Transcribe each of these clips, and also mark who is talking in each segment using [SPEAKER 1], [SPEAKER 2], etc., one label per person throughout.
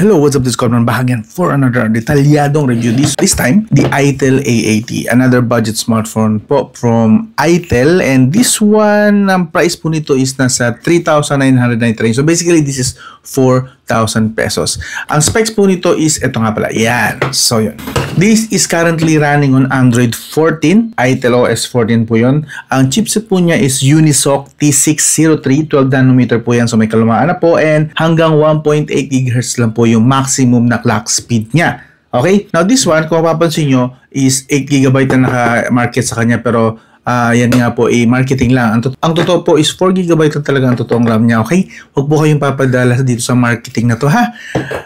[SPEAKER 1] Hello, what's up? This is Corman Bahagian for another detalyadong review. This time, the itel A80, another budget smartphone po from itel, and this one, ang price po nito is nasa 3,993. So basically, this is 4,000 pesos. Ang specs po nito is, ito nga pala, yan. So yun. This is currently running on Android 14, itel OS 14 po yun. Ang chipset po niya is Unisoc T603, 12 nanometer po yan. So may kalumaan na po, and hanggang 1.8 GHz lang po yung maximum na clock speed niya. Okay? Now this one, kung mapapansin nyo, is 8GB na naka-market sa kanya, pero yan nga po, marketing lang. Ang totoo po is 4GB na talaga ang totoong RAM niya. Okay? Huwag po kayong papadala dito sa marketing na to, ha?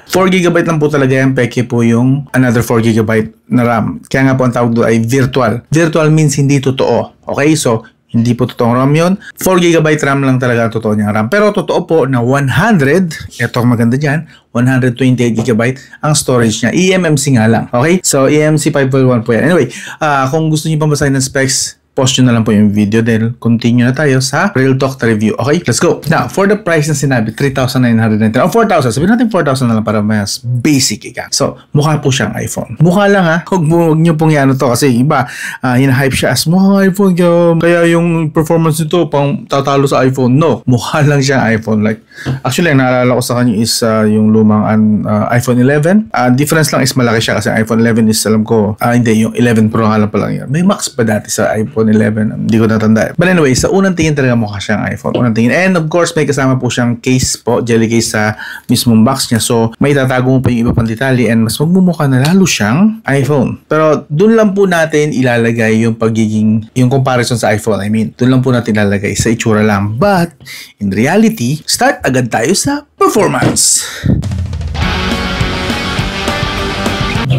[SPEAKER 1] 4GB lang po talaga yan. Peke po yung another 4GB na RAM. Kaya nga po ang tawag doon ay virtual. Virtual means hindi totoo. Okay? So, hindi po totoong RAM yun. 4GB RAM lang talaga ang totoo niyang RAM. Pero totoo po na 100, eto ang maganda dyan, 128GB ang storage niya. eMMC nga lang. Okay? So, eMMC 5.1 po yan. Anyway, kung gusto niyo pang basahin ng specs, pause nyo na lang po yung video, then continue na tayo sa Real Talk review. Okay, let's go. Now, for the price na sinabi, 3,990 o 4,000. Sabihin natin 4,000 na lang para mas basic ika. So, mukha po siyang iPhone. Mukha lang ha. Huwag nyo pong yan to kasi iba, hina-hype siya as mukha iPhone. Kaya yung performance nito pang tatalo sa iPhone. No, mukha lang siyang iPhone. Like, actually, ang naalala ko sa kanya is yung lumang iPhone 11. Difference lang is malaki siya kasi iPhone 11 is alam ko, hindi, yung 11 Pro nga lang pa lang yan. May Max pa dati sa iPhone 11, hindi ko natanda. But anyway, sa unang tingin talaga mukha siyang iPhone. Unang tingin. And of course, may kasama po siyang case po, jelly case sa mismong box niya. So, may tatago mo pa yung iba pang detalye and mas magmumukha na lalo siyang iPhone. Pero, dun lang po natin ilalagay yung yung comparison sa iPhone. I mean, dun lang po natin ilalagay sa itsura lang. But, in reality, start agad tayo sa performance.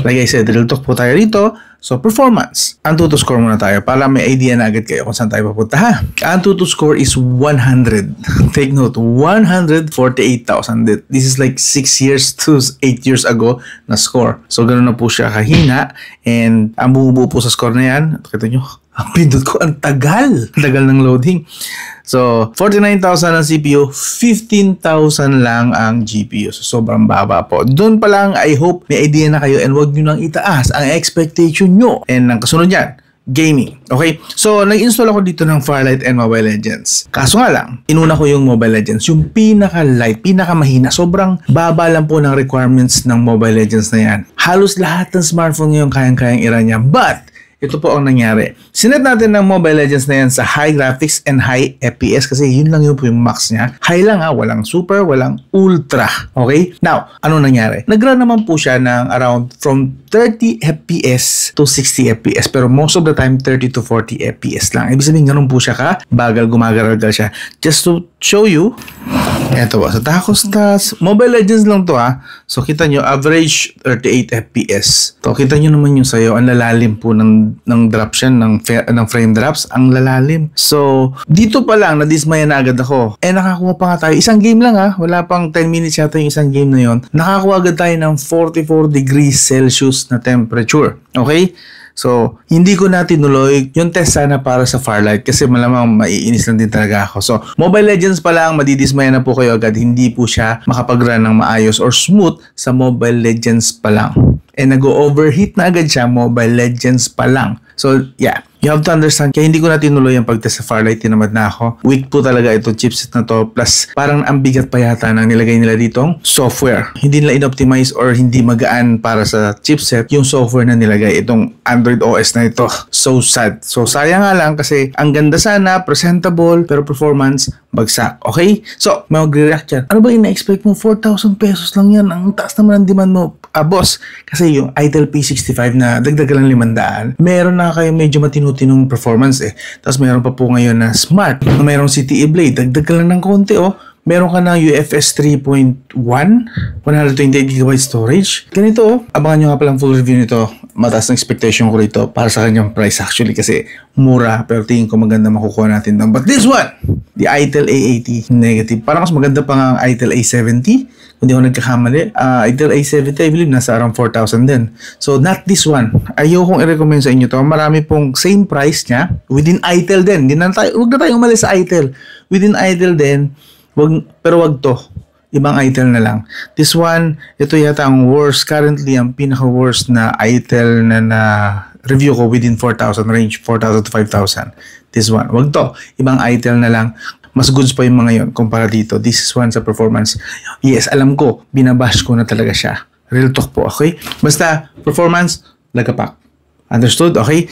[SPEAKER 1] Like I said, Real Talk po tayo rito. So, performance. Ang Antutu score muna tayo para may idea na agad kayo kung saan tayo papunta, ha? Ang Antutu score is 100. Take note, 148,000. This is like 6 years to 8 years ago na score. So, ganoon na po siya kahina. And ang bumubuo po sa score na yan, kita nyo, ang pindot ko, ang tagal. Tagal ng loading. So, 49,000 ang CPU, 15,000 lang ang GPU. So, sobrang baba po. Doon pa lang, I hope may idea na kayo and wag nyo nang itaas ang expectation nyo. And ang kasunod yan, gaming. Okay? So, nag-install ako dito ng Firelight and Mobile Legends. Kaso nga lang, inuna ko yung Mobile Legends. Yung pinaka-light, pinaka-mahina. Sobrang baba lang po ng requirements ng Mobile Legends na yan. Halos lahat ng smartphone ngayon kayang-kayang ira niya. But, ito po ang nangyari. Sinet natin ng Mobile Legends na yan sa high graphics and high FPS kasi yun lang yun po yung max niya. High lang ha, walang super, walang ultra. Okay? Now, ano nangyari? Nag-run naman po siya ng around from 30 FPS to 60 FPS pero most of the time 30 to 40 FPS lang. Ibig sabihin ganun po siya ka, bagal gumagaragal siya. Just to show you, eto ba, sa Tacos Stats, Mobile Legends lang to ha. So kita nyo, average 38 FPS. So kita nyo naman yung sayo, ang lalalim po ng drops yan, ng frame drops, ang lalalim. So, dito pa lang, nadismaya na agad ako. Nakakuha pa nga tayo, isang game lang ha, wala pang 10 minutes yata yung isang game na yon. Nakakuha agad tayo ng 44 degrees Celsius na temperature. Okay? So, hindi ko na tinuloy yung test sana para sa Firelight kasi malamang maiinis lang din talaga ako. So, Mobile Legends pa lang, madidismaya na po kayo agad. Hindi po siya makapag-run ng maayos or smooth sa Mobile Legends pa lang. And nag-overheat na agad siya, Mobile Legends pa lang. So, yeah. You have to understand, kaya hindi ko na tinuloy ang pag-test sa Firelight, tinamad na ako. Weak po talaga itong chipset na to. Plus, parang ang bigat pa yata nang nilagay nila ditong software. Hindi nila in-optimize or hindi magaan para sa chipset yung software na nilagay itong Android OS na ito. So sad. So sayang nga lang kasi ang ganda sana, presentable, pero performance, bagsak. Okay? So, mag-react yan. Ano ba ina-expect mo? 4,000 pesos lang yan. Ang taas naman ang demand mo. Boss, kasi yung itel P65 na dagdagan lang 500, meron na kayo medyo matinutinong performance eh. Tapos meron pa po ngayon na Smart, na mayroong CTE Blade, dagdagan lang ng konti oh. Meron ka ng UFS 3.1, 128GB storage. Ganito oh. Abangan nyo nga palang full review nito. Mataas na expectation ko rito para sa kanyang price actually kasi mura pero tingin ko maganda makukuha natin doon. But this one, the itel A80 negative. Parang mas maganda pa nga ang itel A70. Kung di ako nagkakamali. Itel A70 I believe nasa around 4,000 din. So not this one. Ayaw kong i-recommend sa inyo to. Marami pong same price niya. Within itel din. Huwag na tayo umalis sa itel. Within itel din. Pero wag to. ibang ITEL na lang. This one, ito yata ang worst, currently ang pinaka-worst na ITEL na review ko within 4,000 range, 4,000 to 5,000. This one, wag to, ibang ITEL na lang. Mas goods pa yung mga yon kumpara dito. This is one sa performance. Yes, alam ko, binabash ko na talaga siya. Real talk po, okay? Basta, performance, lagapak. Understood? Okay?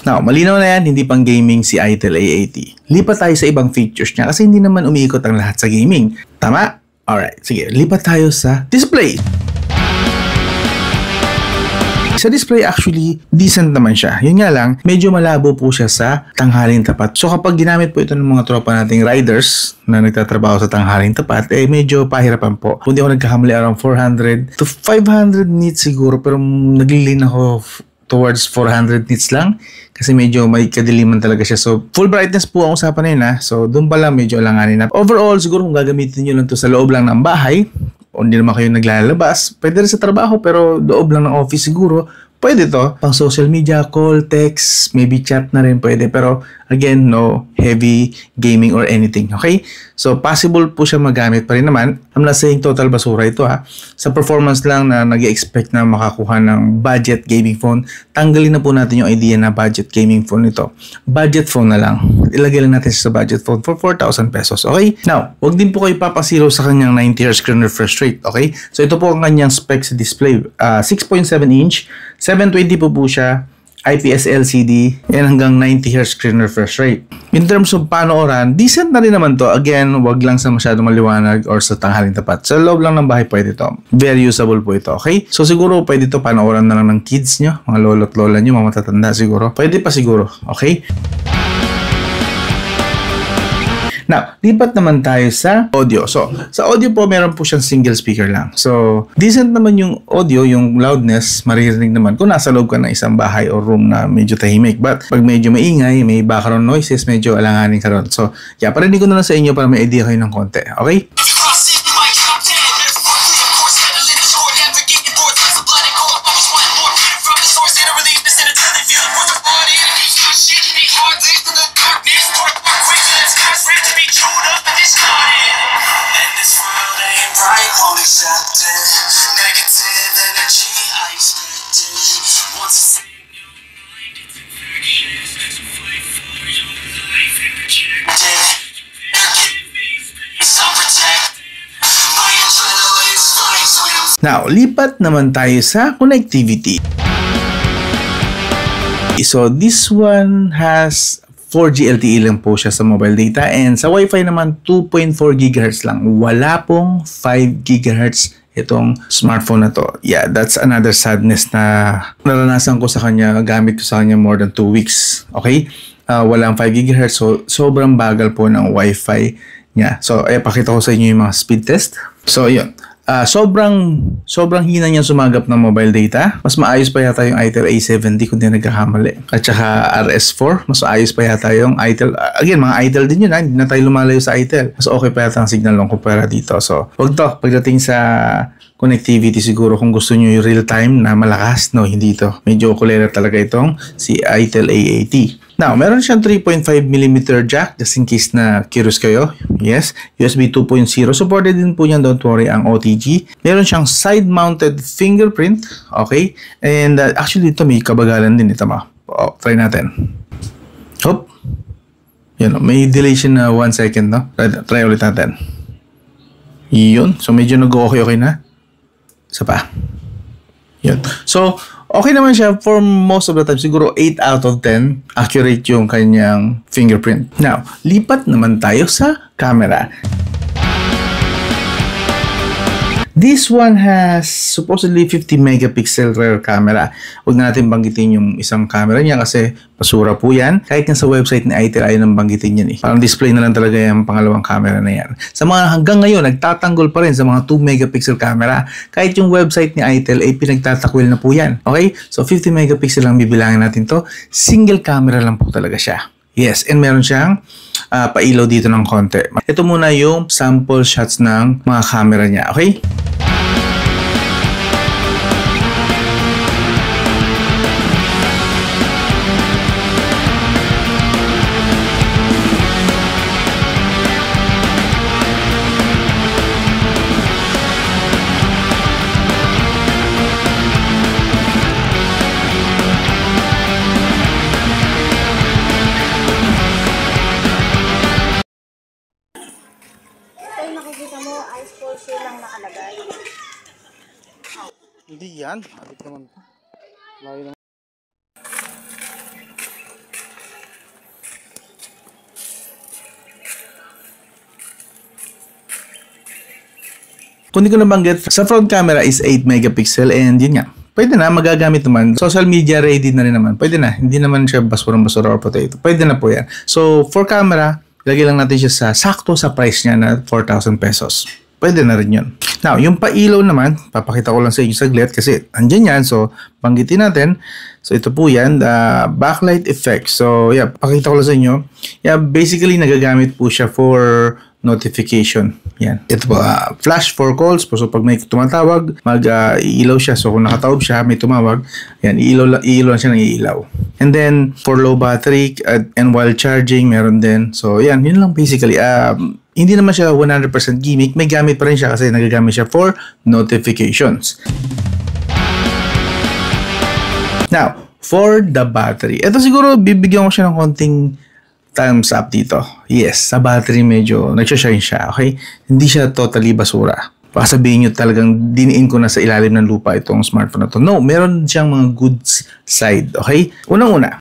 [SPEAKER 1] Now, malinaw na yan, hindi pang gaming si ITEL A80. Lipat tayo sa ibang features niya kasi hindi naman umiikot ang lahat sa gaming. Tama? Alright, sige. Lipat tayo sa display. Sa display actually, decent naman siya. Yun nga lang, medyo malabo po siya sa tanghaling tapat. So kapag ginamit po ito ng mga tropa nating riders na nagtatrabaho sa tanghaling tapat, medyo pahirapan po. Kung di ako nagkakamali, around 400 to 500 nits siguro, pero naglilin ako towards 400 nits lang kasi medyo may kadiliman talaga siya. So, full brightness po ang usapan na yun ha. So, doon pala medyo alanganin na. Overall, siguro kung gagamitin nyo lang to sa loob lang ng bahay, o hindi naman kayo naglalabas, pwede rin sa trabaho pero loob lang ng office siguro, pwede to. Pang social media, call, text, maybe chat na rin pwede. Pero again, no heavy gaming or anything. Okay? So, possible po siya magamit pa rin naman. I'm not saying total basura ito ha. Sa performance lang na nag-expect na makakuha ng budget gaming phone, tanggalin na po natin yung idea na budget gaming phone ito. Budget phone na lang. Ilagay lang natin sa budget phone for 4,000 pesos. Okay? Now, wag din po kayo papasiro sa kanyang 90Hz screen refresh rate. Okay? So, ito po ang kanyang specs sa display. 6.7 inch, 720 po siya, IPS LCD, and hanggang 90Hz screen refresh rate. In terms of panooran, decent na rin naman to. Again, wag lang sa masyadong maliwanag or sa tanghaling tapat. Sa loob lang ng bahay pwede to. Very usable po ito, okay? So siguro pwede to panooran na lang ng kids nyo, mga lolo't lola nyo, mga matatanda siguro. Pwede pa siguro, okay? Now, lipat naman tayo sa audio. So, sa audio po, meron po siyang single speaker lang. So, decent naman yung audio, yung loudness, maririnig naman kung nasa loob ka ng isang bahay or room na medyo tahimik. But, pag medyo maingay, may background noises, medyo alanganin ka ron. So, yeah, parinig ko na lang sa inyo para may idea kayo ng konti. Okay? Now, lipat naman tayo sa connectivity. So, this one has 4G LTE lang po siya sa mobile data and sa Wi-Fi naman 2.4 GHz lang. Wala pong 5 GHz itong smartphone na to. Yeah, that's another sadness na naranasan ko sa kanya, gamit ko sa kanya more than 2 weeks. Okay? Walang 5 GHz, so sobrang bagal po ng Wi-Fi niya. So, pakita ko sa inyo yung mga speed test. So, yun. Sobrang hina niya sumagap ng mobile data. Mas maayos pa yata yung ITEL A70 kung di nagkakamali. At saka RS4, mas maayos pa yata yung ITEL. Again, mga ITEL din yun ha. Hindi na tayo lumalayo sa ITEL. Mas okay pa yata ang signal nung kumpara dito. So, wag to. Pagdating sa connectivity siguro kung gusto nyo yung real time na malakas, no, hindi ito. Medyo kulera talaga itong si ITEL A80. Now, meron siyang 3.5mm jack just in case na curious kayo. Yes, USB 2.0. Supported din po niyan, don't worry, ang OTG. Meron siyang side-mounted fingerprint. Okay? And actually, ito may kabagalan din. Ito mo. Try natin. Hop. Yan, may delay siya na 1 second, no? Try ulit natin. Yun. So, medyo nag-okay na. Isa pa. Yun. So, okay naman siya for most of the time. Siguro 8 out of 10 accurate yung kanyang fingerprint. Now, lipat naman tayo sa camera. This one has supposedly 50 megapixel rear camera. Huwag natin banggitin yung isang camera niya kasi basura po yan. Kahit nga sa website ni ITEL ayaw nang banggitin yan eh. Parang display na lang talaga yung pangalawang camera na yan. Sa mga hanggang ngayon, nagtatanggol pa rin sa mga 2 megapixel camera. Kahit yung website ni ITEL ay pinagtatakwil na po yan. Okay? So 50 megapixel lang bibilangin natin to. Single camera lang po talaga siya. Yes, and meron siyang pailaw dito ng konti. Ito muna yung sample shots ng mga camera niya. Okay?
[SPEAKER 2] lang nakalagay.
[SPEAKER 1] Hindi yan. Abit naman po. Layo naman. Kung di ko nabanggit, sa front camera is 8 megapixel and yun nga. Pwede na, magagamit naman. Social media ready na rin naman. Pwede na. Hindi naman siya basurang-basura or potato. Pwede na po yan. So, for camera, lagay lang natin siya sa sakto sa price niya na 4,000 pesos. Pwede na rin yun. Now, yung pailaw naman, papakita ko lang sa inyo saglit kasi andyan yan. So, banggitin natin. So, ito po yan, backlight effect. So, yeah, pakita ko lang sa inyo. Yeah, basically, nagagamit po siya for notification. Yan. Ito po, flash for calls. So, pag may tumatawag, mag-iilaw siya. So, kung nakatawag siya, may tumawag, yan, iilaw lang siya ng iilaw. And then, for low battery and while charging, meron din. So, yan, yun lang basically. Hindi naman siya 100% gimmick. May gamit pa rin siya kasi nagagamit siya for notifications. Now, for the battery. Ito siguro, bibigyan ko siya ng konting thumbs up dito. Yes, sa battery medyo nagsashine siya, okay? Hindi siya totally basura. Baka sabihin nyo talagang diniin ko na sa ilalim ng lupa itong smartphone na to. No, meron siyang mga good side, okay? Unang-una,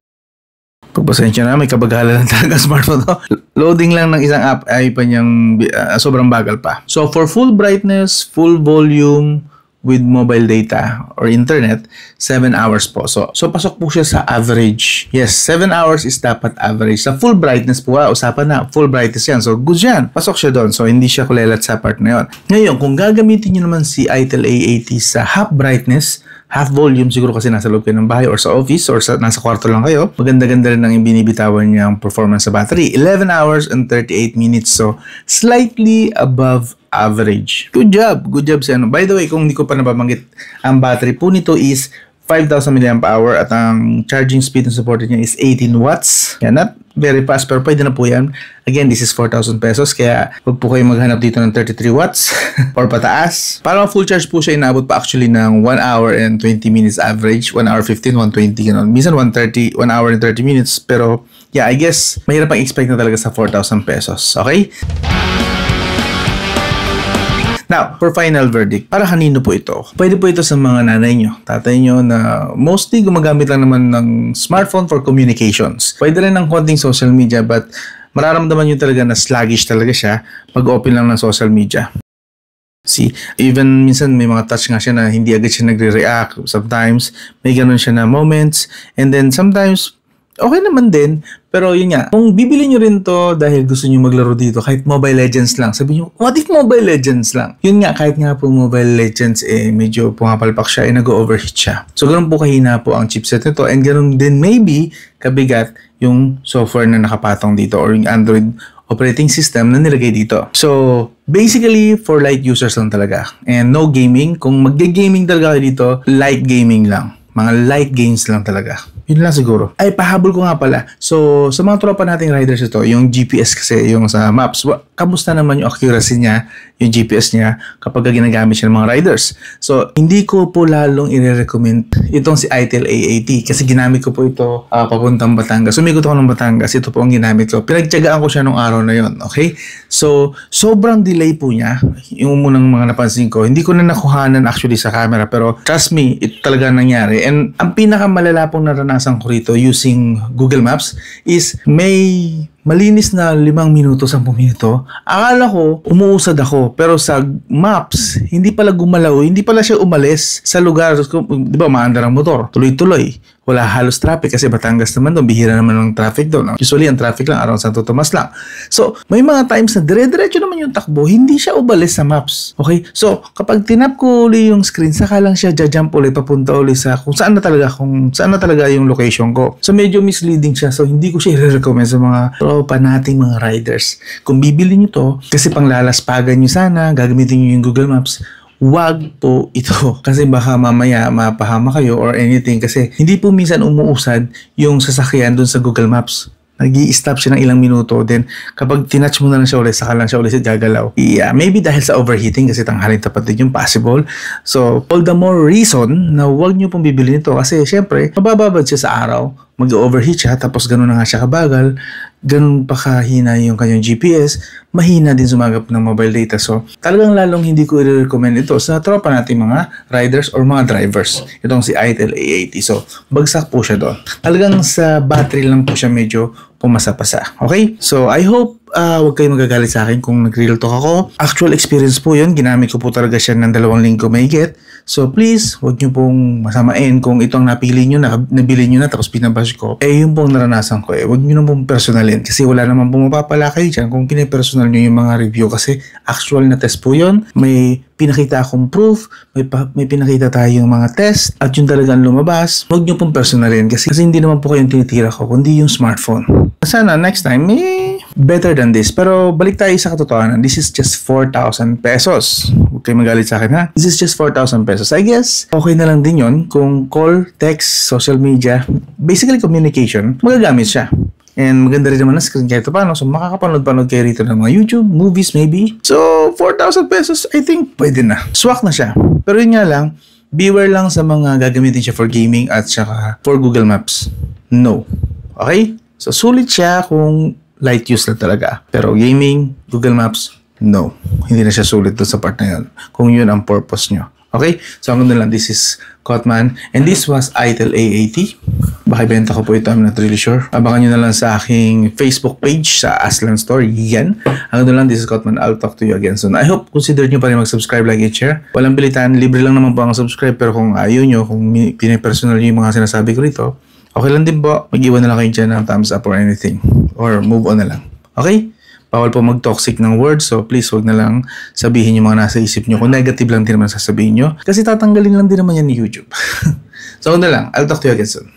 [SPEAKER 1] pagpasensya na, may kabagalan lang talaga smartphone to. Loading lang ng isang app ay pa niyang sobrang bagal pa. So, for full brightness, full volume, with mobile data or internet, 7 hours po. So pasok po siya sa average. Yes, 7 hours is dapat average. Sa full brightness po, usapan na, full brightness yan. So, good yan. Pasok siya doon. So, hindi siya kulelat sa part na yun. Ngayon, kung gagamitin nyo naman si ITEL A80 sa half brightness, half volume, siguro kasi nasa loob kayo ng bahay or sa office or nasa kwarto lang kayo, maganda-ganda rin ang binibitawan niyang performance sa battery. 11 hours and 38 minutes. So, slightly above average. Good job. Good job sa ano. By the way, kung hindi ko pa nababanggit, ang battery po nito is 5,000 mAh at ang charging speed na supported niya is 18 watts. Yan, not very fast pero pwede na po yan. Again, this is 4,000 pesos kaya huwag po kayo maghanap dito ng 33 watts or pataas. Para full charge po siya, inaabot pa actually ng 1 hour and 20 minutes average. 1 hour 15, 120, gano'n. Minsan 130, 1 hour and 30 minutes. Pero yeah, I guess mahirap ang expect na talaga sa 4,000 pesos. Okay? Now, for final verdict, para kanino po ito? Pwede po ito sa mga nanay nyo, tatay nyo na mostly gumagamit lang naman ng smartphone for communications. Pwede rin ng konting social media but mararamdaman nyo talaga na sluggish talaga siya pag-open lang ng social media. See, even minsan may mga touch nga siya na hindi agad siya nagre-react. Sometimes may ganun siya na moments and then sometimes okay naman din, pero yun nga, kung bibili nyo rin to dahil gusto nyo maglaro dito, kahit Mobile Legends lang, sabi nyo, what if Mobile Legends lang? Yun nga, kahit nga po Mobile Legends, medyo pumapalpak siya, nag-overheat siya. So, ganun po kahina po ang chipset nito, and ganun din maybe kabigat yung software na nakapatong dito or yung Android operating system na nilagay dito. So, basically, for light users lang talaga. And no gaming. Kung mag-gaming talaga kayo dito, light gaming lang. Mga light games lang talaga. Yun lang siguro. Ay, pahabol ko nga pala. So, sa mga tropa nating riders ito, yung GPS kasi, yung sa maps, kamusta naman yung accuracy niya, yung GPS niya, kapag ginagamit siya ng mga riders. So, hindi ko po lalong i-recommend itong si ITEL A80 kasi ginamit ko po ito papuntang Batangas. Sumikot ako ng Batangas, ito po ang ginamit ko. Pinagtyagaan ko siya nung araw na yon, okay? So, sobrang delay po niya. Yung munang mga napansin ko, hindi ko na nakuhanan actually sa camera, pero trust me, ito talaga nangyari. And ang pinakamalala pong naranasan ko rito using Google Maps is may malinis na 5 minuto, 10 minuto. Akala ko, umuusad ako. Pero sa maps, hindi pala gumalaw. Hindi pala siya umalis sa lugar. Di ba, maandar ang motor. Tuloy-tuloy. Wala halos traffic kasi Batangas naman doon. Bihira naman ng traffic doon. Usually, ang traffic lang around Santo Tomas lang. So, may mga times na dire-diretso naman yung takbo. Hindi siya umalis sa maps. Okay? So, kapag tinap ko uli yung screen, saka lang siya jump ulit, papunta ulit sa kung saan na talaga yung location ko. So, medyo misleading siya. So, hindi ko siya i-recommend sa mga tropa nating mga riders. Kung bibili nyo to, kasi pang lalaspagan nyo sana, gagamitin nyo yung Google Maps, wag po ito. Kasi baka mamaya mapahama kayo or anything kasi hindi po minsan umuusad yung sasakyan dun sa Google Maps. Nag-i-stop siya ng ilang minuto. Then, kapag tinatch mo na lang siya ulit, saka lang siya ulit gagalaw. Yeah, maybe dahil sa overheating kasi tanghalin tapat din yung possible. So, all the more reason na huwag nyo pong bibili nito kasi syempre, mabababad siya sa araw. Mag-overheat siya, tapos gano'n na nga siya kabagal. ganun pa kahina yung kanyang GPS, mahina din sumagap ng mobile data. So, talagang lalong hindi ko i-recommend ito sa tropa nating mga riders or mga drivers. Itong si ITEL A80. So, bagsak po siya doon. Talagang sa battery lang po siya medyo pumasa-pasa. Okay? So, I hope huwag kayo magagalit sa akin kung nag-real talk ako. Actual experience po yun. Ginamit ko po talaga siya ng 2 linggo mahigit. So, please, huwag nyo pong masamain kung ito ang napili nyo, nabili nyo na tapos pinabash ko. Yun pong naranasan ko Huwag nyo na pong personalin kasi wala naman pong mapapala kayo dyan kung pinapersonal nyo yung mga review kasi actual na test po yun. May pinakita akong proof, may pinakita tayong mga test at yun talagang lumabas. Huwag nyo pong personalin kasi hindi naman po kayong tinitira ko kundi yung smartphone. Sana next time better than this. Pero balik tayo sa katotohanan. This is just 4,000 pesos. Huwag kayo magalit sa akin ha. This is just 4,000 pesos. I guess okay na lang din yun kung call, text, social media, basically communication, magagamit siya. And maganda rin naman na screen kahit paano. So makakapanood-panood kayo rito ng mga YouTube, movies maybe. So 4,000 pesos I think pwede na. Swak na siya. Pero yun nga lang, beware lang sa mga gagamitin siya for gaming at saka for Google Maps. No. Okay? So sulit siya kung light use lang talaga. Pero gaming, Google Maps, no. Hindi na siya sulit doon sa part na yun. Kung yun ang purpose nyo. Okay? So hanggang doon lang. This is Cotman. And this was ITEL A80. Baka ibenta ko po ito. I'm not really sure. Abangan nyo na lang sa aking Facebook page sa Aslan Store. Yan. Hanggang doon lang. This is Cotman. I'll talk to you again soon. I hope consider nyo pa rin mag-subscribe, like, and share. Walang pilitan. Libre lang naman po ang subscribe. Pero kung ayaw nyo, kung pinapersonal nyo yung mga sinasabi ko rito, okay lang din po. Mag-iwan na lang kayo dyan ng thumbs up or anything. Or move on na lang. Okay? Bawal po mag-toxic ng words. So please, wag na lang sabihin yung mga nasa isip nyo. Kung negative lang din naman sasabihin nyo. Kasi tatanggalin lang din naman yan ni YouTube. So, na lang. I'll talk to you again soon.